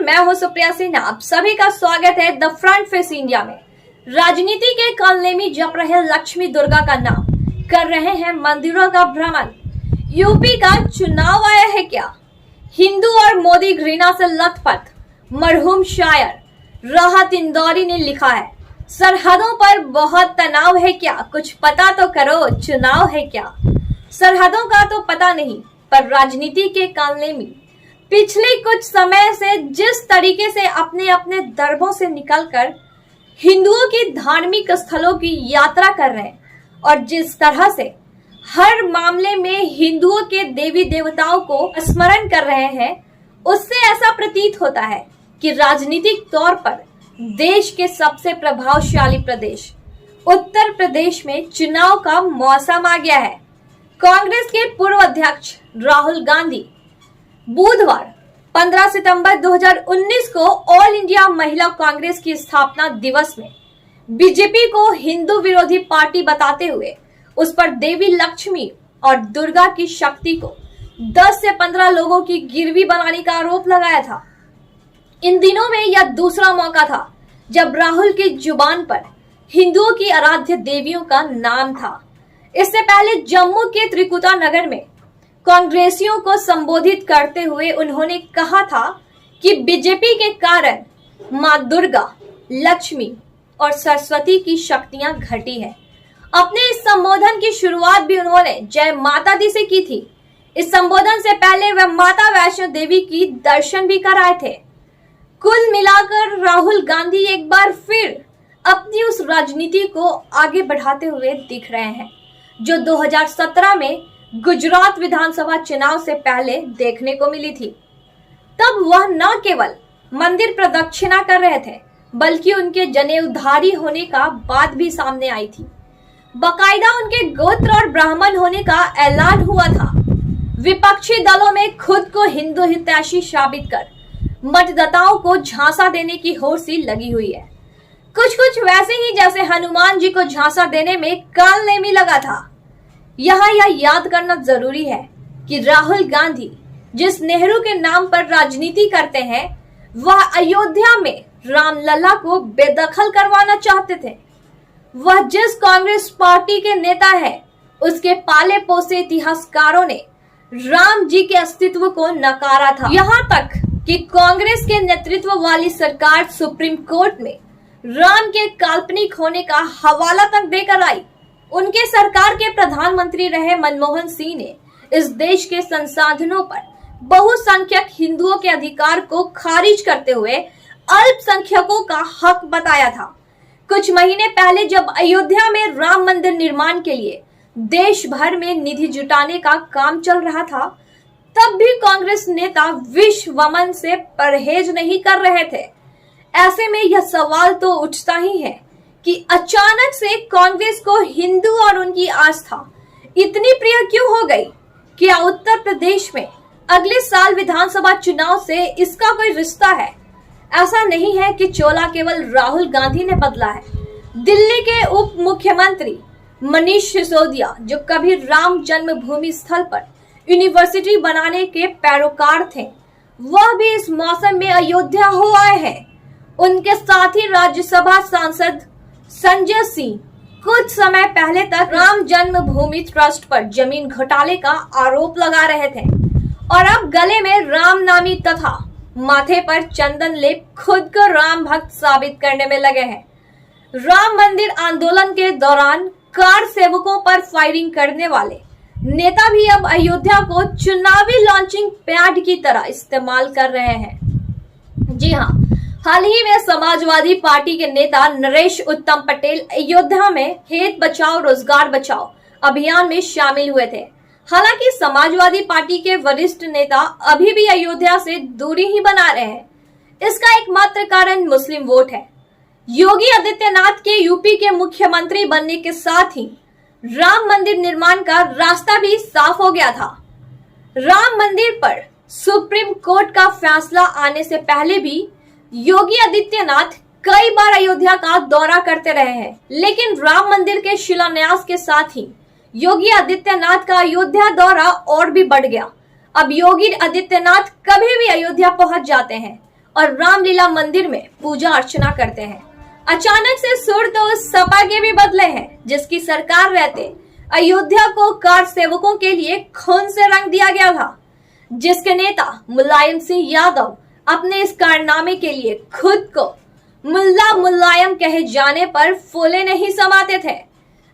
मैं हूं सुप्रिया सिन्हा। आप सभी का स्वागत है द फ्रंट फेस इंडिया में। राजनीति के कलनेमी जप रहे लक्ष्मी दुर्गा का नाम कर रहे हैं मंदिरों का भ्रमण। यूपी का चुनाव आया है क्या? हिंदू और मोदी घृणा से लथपथ। मरहूम शायर राहत इंदौरी ने लिखा है, सरहदों पर बहुत तनाव है क्या, कुछ पता तो करो चुनाव है क्या। सरहदों का तो पता नहीं, पर राजनीति के कलनेमी पिछले कुछ समय से जिस तरीके से अपने अपने दरबों से निकलकर हिंदुओं की धार्मिक स्थलों की यात्रा कर रहे हैं और जिस तरह से हर मामले में हिंदुओं के देवी देवताओं को स्मरण कर रहे हैं, उससे ऐसा प्रतीत होता है कि राजनीतिक तौर पर देश के सबसे प्रभावशाली प्रदेश उत्तर प्रदेश में चुनाव का मौसम आ गया है। कांग्रेस के पूर्व अध्यक्ष राहुल गांधी बुधवार 15 सितंबर 2019 को ऑल इंडिया महिला कांग्रेस की स्थापना दिवस में बीजेपी को हिंदू विरोधी पार्टी बताते हुए उस पर देवी लक्ष्मी और दुर्गा की शक्ति को 10 से 15 लोगों की गिरवी बनाने का आरोप लगाया था। इन दिनों में यह दूसरा मौका था जब राहुल की जुबान पर हिंदुओं की आराध्य देवियों का नाम था। इससे पहले जम्मू के त्रिकुटा नगर में कांग्रेसियों को संबोधित करते हुए उन्होंने कहा था कि बीजेपी के कारण मां दुर्गा, लक्ष्मी और सरस्वती की शक्तियां घटी है। अपने इस संबोधन की शुरुआत भी उन्होंने जय माता दी से की थी। इस संबोधन से पहले वह माता वैष्णो देवी की दर्शन भी कराए थे। कुल मिलाकर राहुल गांधी एक बार फिर अपनी उस राजनीति को आगे बढ़ाते हुए दिख रहे हैं जो 2017 में गुजरात विधानसभा चुनाव से पहले देखने को मिली थी। तब वह न केवल मंदिर प्रदक्षिणा कर रहे थे, बल्कि उनके जनेऊधारी होने का बात भी सामने आई थी। बाकायदा उनके गोत्र और ब्राह्मण होने का ऐलान हुआ था। विपक्षी दलों में खुद को हिंदू हितैषी साबित कर मतदाताओं को झांसा देने की होड़ सी लगी हुई है। कुछ वैसे ही जैसे हनुमान जी को झांसा देने में कालनेमी लगा था। यहाँ यह याद करना जरूरी है कि राहुल गांधी जिस नेहरू के नाम पर राजनीति करते हैं, वह अयोध्या में रामलला को बेदखल करवाना चाहते थे। वह जिस कांग्रेस पार्टी के नेता है, उसके पाले पोसे इतिहासकारों ने राम जी के अस्तित्व को नकारा था। यहाँ तक कि कांग्रेस के नेतृत्व वाली सरकार सुप्रीम कोर्ट में राम के काल्पनिक होने का हवाला तक देकर आई। उनके सरकार के प्रधानमंत्री रहे मनमोहन सिंह ने इस देश के संसाधनों पर बहुसंख्यक हिंदुओं के अधिकार को खारिज करते हुए अल्पसंख्यकों का हक बताया था। कुछ महीने पहले जब अयोध्या में राम मंदिर निर्माण के लिए देश भर में निधि जुटाने का काम चल रहा था, तब भी कांग्रेस नेता विष वमन से परहेज नहीं कर रहे थे। ऐसे में यह सवाल तो उठता ही है कि अचानक से कांग्रेस को हिंदू और उनकी आस्था इतनी प्रिय क्यों हो गई? क्या उत्तर प्रदेश में अगले साल विधानसभा चुनाव से इसका कोई रिश्ता है? ऐसा नहीं है कि चोला केवल राहुल गांधी ने बदला है। दिल्ली के उप मुख्यमंत्री मनीष सिसोदिया, जो कभी राम जन्मभूमि स्थल पर यूनिवर्सिटी बनाने के पैरोकार थे, वह भी इस मौसम में अयोध्या हो आए हैं। उनके साथ ही राज्यसभा सांसद संजय सिंह कुछ समय पहले तक राम जन्मभूमि ट्रस्ट पर जमीन घोटाले का आरोप लगा रहे थे और अब गले में राम नामी तथा माथे पर चंदन लेप खुद को राम भक्त साबित करने में लगे हैं। राम मंदिर आंदोलन के दौरान कार सेवकों पर फायरिंग करने वाले नेता भी अब अयोध्या को चुनावी लॉन्चिंग पैड की तरह इस्तेमाल कर रहे हैं। जी हाँ, हाल ही में समाजवादी पार्टी के नेता नरेश उत्तम पटेल अयोध्या में खेत बचाओ रोजगार बचाओ अभियान में शामिल हुए थे। हालांकि समाजवादी पार्टी के वरिष्ठ नेता अभी भी अयोध्या से दूरी ही बना रहे हैं। इसका एकमात्र कारण मुस्लिम वोट है। योगी आदित्यनाथ के यूपी के मुख्यमंत्री बनने के साथ ही राम मंदिर निर्माण का रास्ता भी साफ हो गया था। राम मंदिर पर सुप्रीम कोर्ट का फैसला आने से पहले भी योगी आदित्यनाथ कई बार अयोध्या का दौरा करते रहे हैं, लेकिन राम मंदिर के शिलान्यास के साथ ही योगी आदित्यनाथ का अयोध्या दौरा और भी बढ़ गया। अब योगी आदित्यनाथ कभी भी अयोध्या पहुंच जाते हैं और रामलीला मंदिर में पूजा अर्चना करते हैं। अचानक से सुर तो सपा के भी बदले हैं, जिसकी सरकार रहते अयोध्या को कार सेवकों के लिए खून से रंग दिया गया था, जिसके नेता मुलायम सिंह यादव अपने इस कारनामे के लिए खुद को मुल्ला मुलायम कहे जाने पर फूले नहीं समाते थे।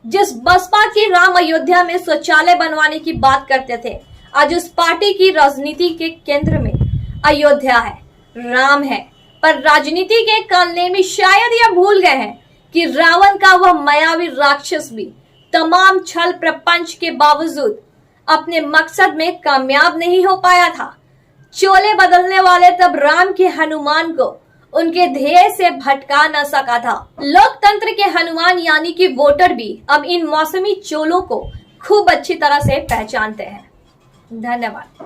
जिस बसपा की राम अयोध्या में शौचालय बनवाने की बात करते थे, आज उस पार्टी की राजनीति के केंद्र में अयोध्या है, राम है। पर राजनीति के कालनेमी शायद यह भूल गए हैं कि रावण का वह मायावी राक्षस भी तमाम छल प्रपंच के बावजूद अपने मकसद में कामयाब नहीं हो पाया था। चोले बदलने वाले तब राम के हनुमान को उनके ध्येय से भटका न सका था। लोकतंत्र के हनुमान यानी कि वोटर भी अब इन मौसमी चोलों को खूब अच्छी तरह से पहचानते हैं। धन्यवाद।